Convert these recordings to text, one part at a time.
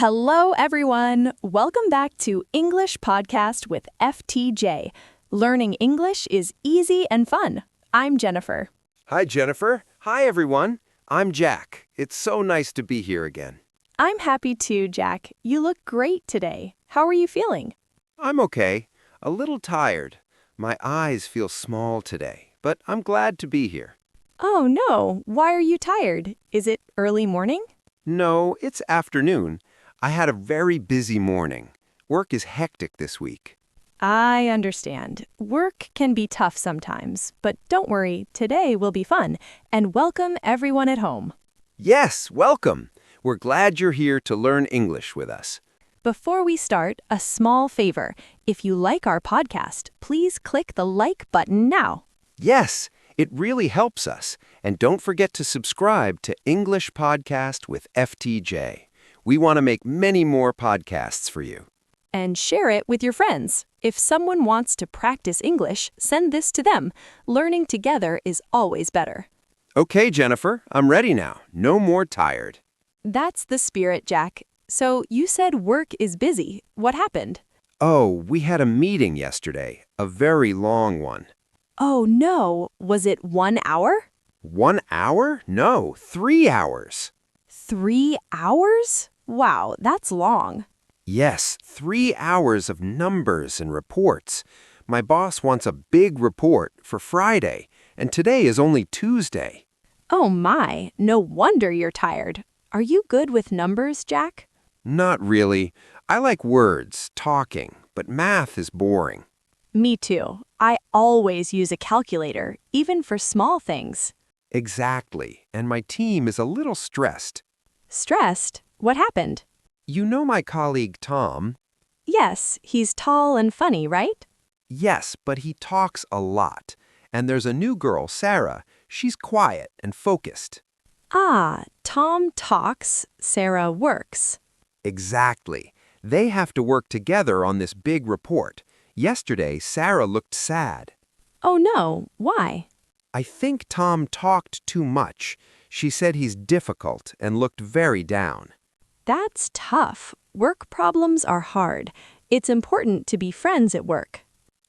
Hello, everyone. Welcome back to English Podcast with FTJ. Learning English is easy and fun. I'm Jennifer. Hi, Jennifer. Hi, everyone. I'm Jack. It's so nice to be here again. I'm happy too, Jack. You look great today. How are you feeling? I'm okay. A little tired. My eyes feel small today, but I'm glad to be here. Oh, no. Why are you tired? Is it early morning? No, it's afternoon. I had a very busy morning. Work is hectic this week. I understand. Work can be tough sometimes, but don't worry, today will be fun. And welcome everyone at home. Yes, welcome. We're glad you're here to learn English with us. Before we start, a small favor. If you like our podcast, please click the like button now. Yes, it really helps us. And don't forget to subscribe to English Podcast with FTJ. We want to make many more podcasts for you. And share it with your friends. If someone wants to practice English, send this to them. Learning together is always better. Okay, Jennifer, I'm ready now. No more tired. That's the spirit, Jack. So you said work is busy. What happened? Oh, we had a meeting yesterday, a very long one. Oh, no. Was it 1 hour? 1 hour? No, 3 hours. 3 hours? Wow, that's long. Yes, 3 hours of numbers and reports. My boss wants a big report for Friday, and today is only Tuesday. Oh my, no wonder you're tired. Are you good with numbers, Jack? Not really. I like words, talking, but math is boring. Me too. I always use a calculator, even for small things. Exactly, and my team is a little stressed. Stressed? What happened? You know my colleague Tom? Yes, he's tall and funny, right? Yes, but he talks a lot. And there's a new girl, Sarah. She's quiet and focused. Ah, Tom talks, Sarah works. Exactly. They have to work together on this big report. Yesterday, Sarah looked sad. Oh no, why? I think Tom talked too much. She said he's difficult and looked very down. That's tough. Work problems are hard. It's important to be friends at work.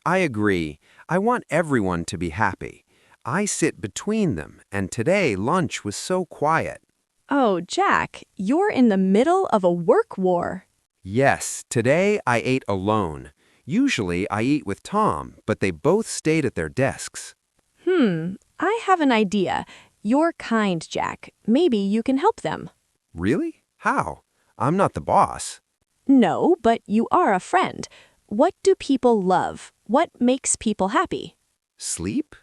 I agree. I want everyone to be happy. I sit between them, and today lunch was so quiet. Oh, Jack, you're in the middle of a work war. Yes, today I ate alone. Usually I eat with Tom, but they both stayed at their desks. I have an idea. You're kind, Jack. Maybe you can help them. Really? How? I'm not the boss. No, but you are a friend. What do people love? What makes people happy? Sleep?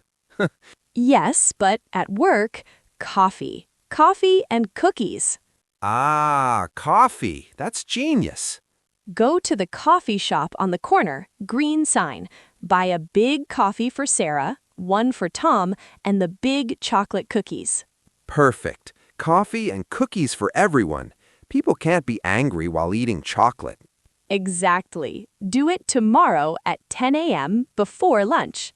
Yes, but at work, coffee. Coffee and cookies. Ah, coffee. That's genius. Go to the coffee shop on the corner, green sign. Buy a big coffee for Sarah, one for Tom, and the big chocolate cookies. Perfect. Coffee and cookies for everyone. People can't be angry while eating chocolate. Exactly. Do it tomorrow at 10 a.m. before lunch.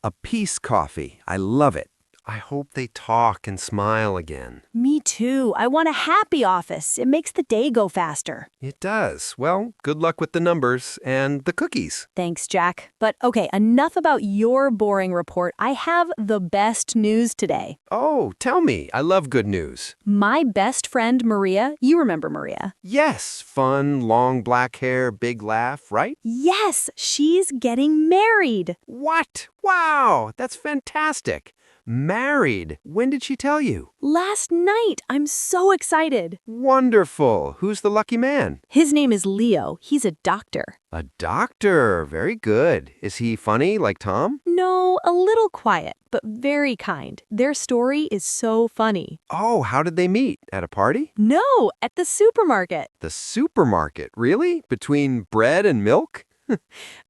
A peace coffee. I love it. I hope they talk and smile again. Me too. I want a happy office. It makes the day go faster. It does. Well, good luck with the numbers and the cookies. Thanks, Jack. But okay, enough about your boring report. I have the best news today. Oh, tell me. I love good news. My best friend, Maria, you remember Maria? Yes, fun, long black hair, big laugh, right? Yes, she's getting married. What? Wow, that's fantastic. Married. When did she tell you? Last night. I'm so excited. Wonderful. Who's the lucky man? His name is Leo. He's a doctor. A doctor. Very good. Is he funny like Tom? No, a little quiet, but very kind. Their story is so funny. Oh, how did they meet? At a party? No, at the supermarket. The supermarket. Really? Between bread and milk?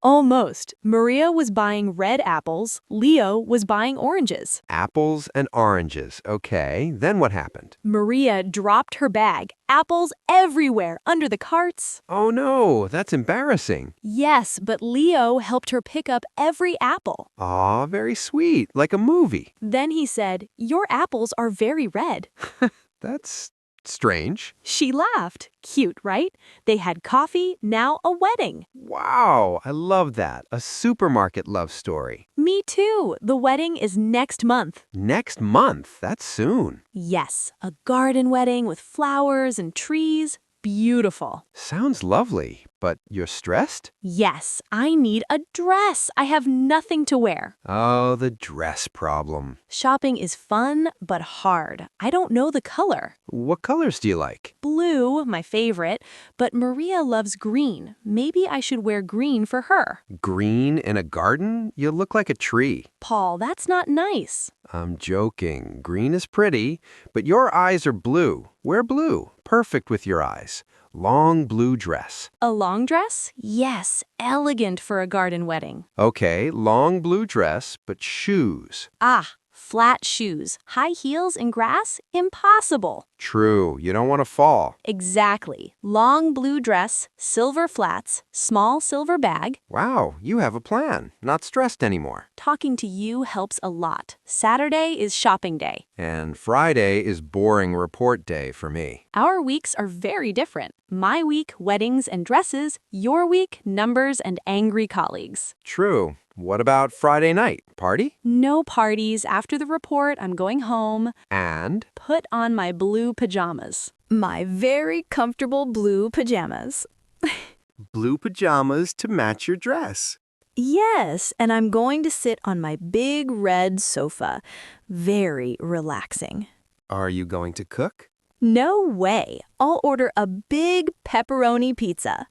Almost. Maria was buying red apples. Leo was buying oranges. Apples and oranges. Okay, then what happened? Maria dropped her bag. Apples everywhere under the carts. Oh no, that's embarrassing. Yes, but Leo helped her pick up every apple. Aw, very sweet, like a movie. Then he said, "Your apples are very red." That's Strange. She laughed. Cute, right? They had coffee, now a wedding. Wow, I love that. A supermarket love story. Me too. The wedding is next month. Next month? That's soon. Yes, a garden wedding with flowers and trees. Beautiful. Sounds lovely, but you're stressed? Yes, I need a dress. I have nothing to wear. Oh, the dress problem. Shopping is fun, but hard. I don't know the color. What colors do you like? Blue, my favorite, but Maria loves green. Maybe I should wear green for her. Green in a garden? You look like a tree. Paul, that's not nice. I'm joking. Green is pretty, but your eyes are blue. Wear blue. Perfect with your eyes. Long blue dress. A long dress? Yes, elegant for a garden wedding. Okay, long blue dress, but shoes. Ah, flat shoes. High heels in grass? Impossible. True, you don't want to fall. Exactly. Long blue dress, silver flats, small silver bag. Wow, you have a plan. Not stressed anymore. Talking to you helps a lot. Saturday is shopping day. And Friday is boring report day for me. Our weeks are very different. My week, weddings and dresses. Your week, numbers and angry colleagues. True. What about Friday night? Party? No parties. After the report, I'm going home. And? Put on my blue pajamas. My very comfortable blue pajamas. Blue pajamas to match your dress. Yes, and I'm going to sit on my big red sofa. Very relaxing. Are you going to cook? No way. I'll order a big pepperoni pizza.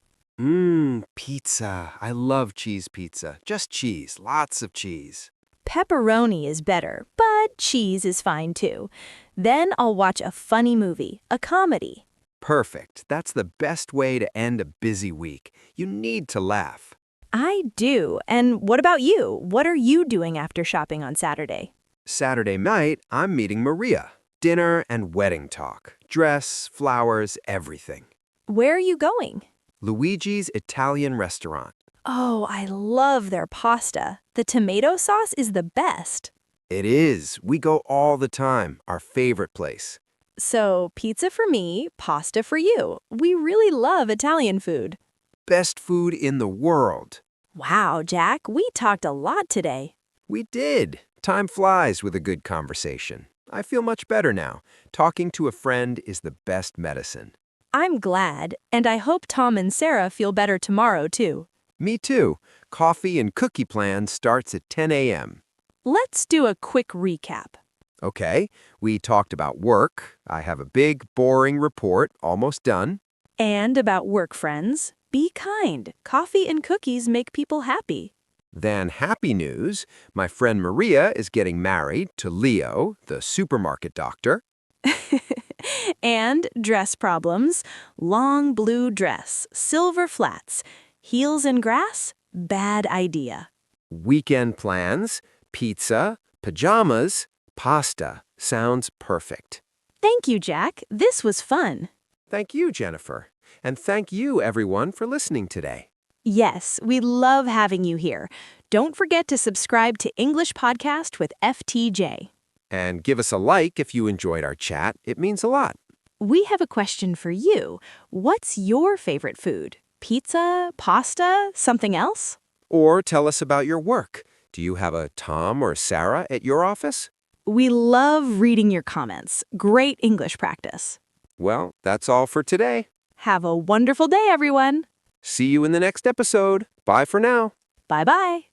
Pizza. I love cheese pizza. Just cheese. Lots of cheese. Pepperoni is better, but cheese is fine too. Then I'll watch a funny movie, a comedy. Perfect. That's the best way to end a busy week. You need to laugh. I do. And what about you? What are you doing after shopping on Saturday? Saturday night, I'm meeting Maria. Dinner and wedding talk. Dress, flowers, everything. Where are you going? Luigi's Italian restaurant. Oh, I love their pasta. The tomato sauce is the best. It is. We go all the time. Our favorite place. So, pizza for me, pasta for you. We really love Italian food. Best food in the world. Wow, Jack, we talked a lot today. We did. Time flies with a good conversation. I feel much better now. Talking to a friend is the best medicine. I'm glad, and I hope Tom and Sarah feel better tomorrow, too. Me too. Coffee and cookie plan starts at 10 a.m. Let's do a quick recap. Okay, we talked about work. I have a big, boring report, almost done. And about work friends. Be kind. Coffee and cookies make people happy. Then happy news, my friend Maria is getting married to Leo, the supermarket doctor. And dress problems. Long blue dress, silver flats, heels in grass, bad idea. Weekend plans, pizza, pajamas, pasta. Sounds perfect. Thank you, Jack. This was fun. Thank you, Jennifer. And thank you, everyone, for listening today. Yes, we love having you here. Don't forget to subscribe to English Podcast with FTJ. And give us a like if you enjoyed our chat. It means a lot. We have a question for you. What's your favorite food? Pizza, pasta, something else? Or tell us about your work. Do you have a Tom or Sarah at your office? We love reading your comments. Great English practice. Well, that's all for today. Have a wonderful day, everyone. See you in the next episode. Bye for now. Bye-bye.